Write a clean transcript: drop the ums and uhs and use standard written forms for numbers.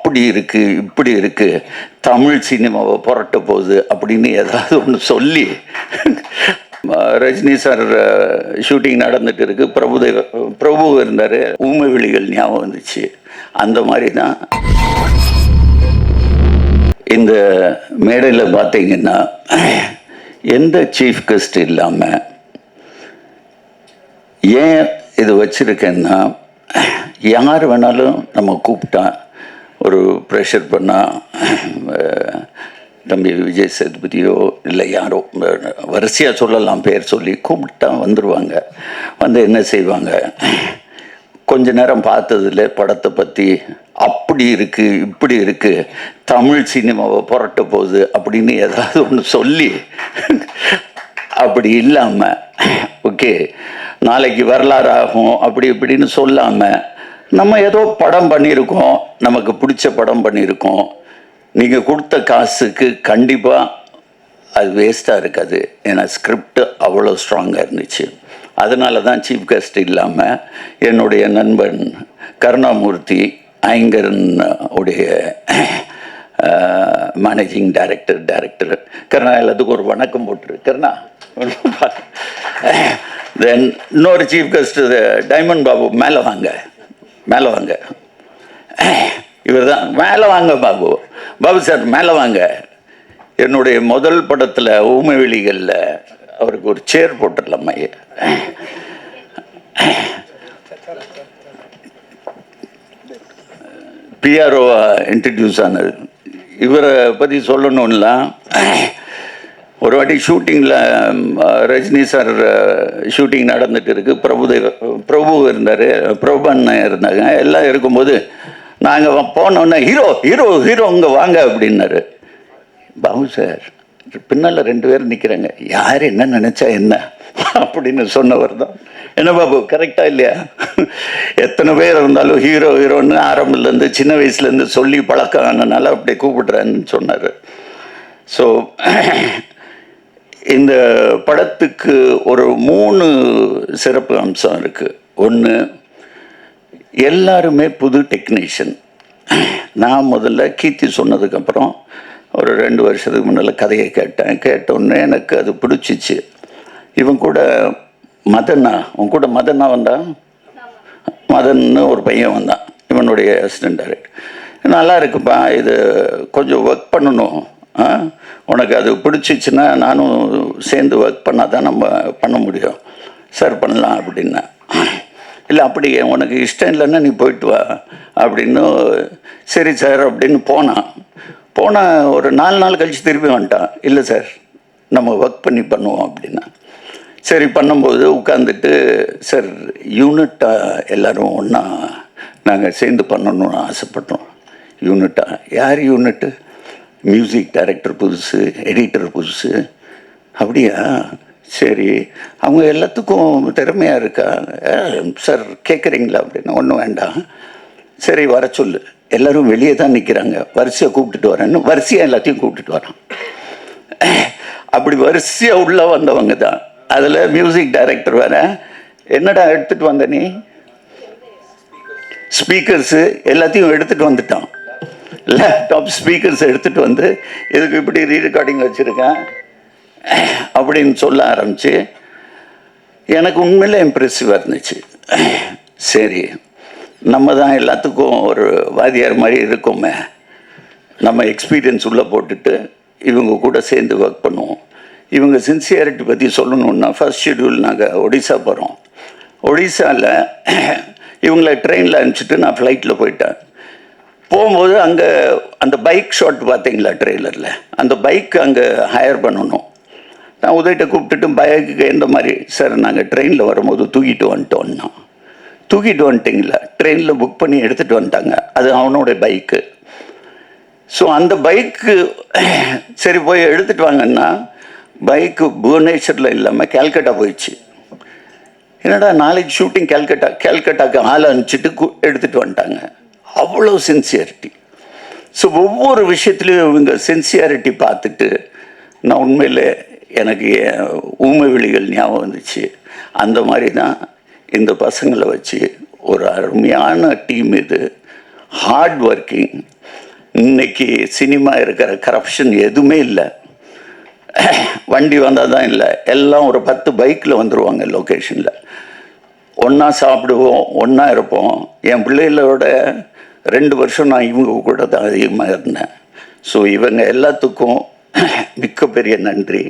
அப்படி இருக்குது இப்படி இருக்குது, தமிழ் சினிமாவை புரட்ட போகுது அப்படின்னு ஏதாவது ஒன்று சொல்லி ரஜினி சார் ஷூட்டிங் நடந்துட்டு இருக்கு, பிரபு இருந்தார், ஊமை விழிகள் ஞாபகம் வந்துச்சு. அந்த மாதிரி தான் இந்த மேடையில் பார்த்தீங்கன்னா எந்த சீஃப் கெஸ்ட் இல்லாமல் ஏன் இது வச்சுருக்கேன்னா, யார் வேணாலும் நம்ம கூப்பிட்டா ஒரு ப்ரெஷர் பண்ணால் தம்பி விஜய் சேதுபதியோ இல்லை யாரோ வரிசையாக சொல்லலாம், பேர் சொல்லி கூப்பிட்டா வந்துடுவாங்க. வந்து என்ன செய்வாங்க, கொஞ்ச நேரம் பார்த்ததில்ல படத்தை பற்றி அப்படி இருக்குது இப்படி இருக்குது, தமிழ் சினிமாவை புரட்ட போகுது அப்படின்னு ஏதாவது ஒன்று சொல்லி, அப்படி இல்லாமல் ஓகே நாளைக்கு வரலாறு ஆகும் அப்படி இப்படின்னு சொல்லாமல் நம்ம ஏதோ படம் பண்ணியிருக்கோம், நமக்கு பிடிச்ச படம் பண்ணியிருக்கோம், நீங்கள் கொடுத்த காசுக்கு கண்டிப்பாக அது வேஸ்ட்டாக இருக்காது. ஏன்னா ஸ்கிரிப்ட் அவ்வளோ ஸ்ட்ராங்காக இருந்துச்சு. அதனால தான் சீஃப் கெஸ்ட் இல்லாமல் என்னுடைய நண்பன் கருணாமூர்த்தி ஐங்கரன் உடைய மேனேஜிங் டைரக்டர் கருணா, எல்லாத்துக்கும் ஒரு வணக்கம் போட்டுரு கருணா. தென் இன்னொரு சீஃப் கெஸ்ட் டைமண்ட் பாபு, மேலே வாங்க மேலே வாங்க, இவர் தான் மேலே வாங்க பாபு சார் மேலே வாங்க. என்னுடைய முதல் படத்தில் ஊமை வெளிகளில் அவருக்கு ஒரு சேர் போட்டுடலாமா? பிஆர்ஓ இன்ட்ரடியூஸ் ஆனது. இவரை பற்றி சொல்லணும்னா, ஒரு வாட்டி ஷூட்டிங்கில் ரஜினி சார் ஷூட்டிங் நடந்துட்டு இருக்கு, பிரபு இருந்தார், பிரபுண்ண இருந்தாங்க, எல்லாம் இருக்கும்போது நாங்கள் போனோன்னே ஹீரோ ஹீரோ ஹீரோ இங்கே வாங்க அப்படின்னாரு. பாபு சார் பின்னால் 2 பேர் நிற்கிறாங்க, யார் என்ன நினச்சா என்ன அப்படின்னு சொன்னவர் தான். என்ன பாபு கரெக்டாக இல்லையா? எத்தனை பேர் இருந்தாலும் ஹீரோ ஹீரோன்னு ஆரம்பத்துலேருந்து சின்ன வயசுலேருந்து சொல்லி பழக்கம் ஆனதுனால அப்படி கூப்பிடுறேன்னு சொன்னார். ஸோ இந்த படத்துக்கு ஒரு 3 சிறப்பு அம்சம் இருக்குது. ஒன்று, எல்லாருமே புது டெக்னீஷியன். நான் முதல்ல கீர்த்தி சொன்னதுக்கப்புறம் ஒரு 2 வருஷத்துக்கு முன்னால் கதையை கேட்டோன்னே எனக்கு அது பிடிச்சிச்சு. இவன் கூட மதனா வந்தான், மதன்னு ஒரு பையன் வந்தான், இவனுடைய அசிஸ்டன்ட் டைரக்டர். நல்லா இருக்குப்பா, இது கொஞ்சம் ஒர்க் பண்ணணும், உனக்கு அது பிடிச்சிச்சின்னா நானும் சேர்ந்து ஒர்க் பண்ணால் தான் நம்ம பண்ண முடியும் சார், பண்ணலாம் அப்படின்னா. இல்லை அப்படி உனக்கு இஷ்டம் இல்லைன்னா நீ போயிட்டு வா அப்படின்னு. சரி சார் அப்படின்னு போனான் ஒரு 4 நாள் கழித்து திருப்பி வந்துட்டான். இல்லை சார் நம்ம ஒர்க் பண்ணி பண்ணுவோம் அப்படின்னா. சரி பண்ணும்போது உட்காந்துட்டு, சார் யூனிட்டாக எல்லோரும் ஒன்றா நாங்கள் சேர்ந்து பண்ணணும்னு ஆசைப்பட்டோம். யூனிட்டாக யார் யூனிட்டு? மியூசிக் டைரக்டர் புதுசு, எடிட்டர் புதுசு. அப்படியா? சரி, அவங்க எல்லாத்துக்கும் திறமையாக இருக்கா சார் கேட்குறீங்களா அப்படின்னா. ஒன்றும் வேண்டாம், சரி வர சொல்லு, எல்லோரும் வெளியே தான் நிற்கிறாங்க, வரிசையாக கூப்பிட்டுட்டு வரேன்னு வரிசையாக எல்லாத்தையும் கூப்பிட்டுட்டு வரான். அப்படி வரிசையாக உள்ளே வந்தவங்க தான். அதில் மியூசிக் டைரக்டர் வேறு. என்னடா எடுத்துகிட்டு வந்த நீ? ஸ்பீக்கர்ஸு எல்லாத்தையும் எடுத்துகிட்டு வந்துட்டான். லேப்டாப் ஸ்பீக்கர்ஸ் எடுத்துகிட்டு வந்து இதுக்கு இப்படி ரீரெக்கார்டிங் வச்சுருக்கேன் அப்படின்னு சொல்ல ஆரம்பிச்சு எனக்கு உண்மையிலே இம்ப்ரெசிவாக இருந்துச்சு. சரி, நம்ம தான் எல்லாத்துக்கும் ஒரு வாத்தியார் மாதிரி இருக்கோமே, நம்ம எக்ஸ்பீரியன்ஸ் உள்ளே போட்டுட்டு இவங்க கூட சேர்ந்து ஒர்க் பண்ணுவோம். இவங்க சின்சியாரிட்டி பற்றி சொல்லணுன்னா, ஃபர்ஸ்ட் ஷெட்யூல் நாங்கள் ஒடிசா போகிறோம். ஒடிசாவில் இவங்களை ட்ரெயினில் அனுப்பிச்சிட்டு நான் ஃப்ளைட்டில் போயிட்டேன். போகும்போது அங்கே அந்த பைக் ஷாட் பார்த்தீங்களா ட்ரெய்லரில், அந்த பைக் அங்கே ஹையர் பண்ணணும். நான் உதவிட்ட கூப்பிட்டுட்டு பைக்குக்கு எந்த மாதிரி சார், நாங்கள் ட்ரெயினில் வரும்போது தூக்கிட்டு வந்துட்டோன்னா. தூக்கிட்டு வந்துட்டிங்களா? ட்ரெயினில் புக் பண்ணி எடுத்துகிட்டு வந்துட்டாங்க, அது அவனோட பைக்கு. ஸோ அந்த பைக்கு சரி போய் எடுத்துகிட்டு வாங்கன்னா, பைக்கு புவனேஸ்வரில் இல்லாமல் கேல்கட்டா போயிடுச்சு. என்னடா நாளைக்கு ஷூட்டிங் கேல்கட்டாக்கு ஆளை அனுப்பிச்சிட்டு எடுத்துகிட்டு வந்துட்டாங்க. அவ்வளோ சின்சியாரிட்டி. ஸோ ஒவ்வொரு விஷயத்துலையும் இவங்க சின்சியாரிட்டி பார்த்துட்டு நான் உண்மையில் எனக்கு ஊமை விழிகள் ஞாபகம் வந்துச்சு. அந்த மாதிரி தான் இந்த பசங்களை வச்சு ஒரு அருமையான டீம். இது ஹார்ட் ஒர்க்கிங். இன்னைக்கு சினிமா இருக்கிற கரப்ஷன் எதுவுமே இல்லை. வண்டி வந்தால் தான் இல்லை, எல்லாம் ஒரு 10 பைக்கில் வந்துடுவாங்க லொக்கேஷனில். ஒன்றா சாப்பிடுவோம், ஒன்றா இருப்போம். என் பிள்ளைகளோட 2 வருஷம் நான் இவங்க கூட தான் அதிகமாக இருந்தேன். ஸோ இவங்க எல்லாத்துக்கும் மிக்க பெரிய நன்றி.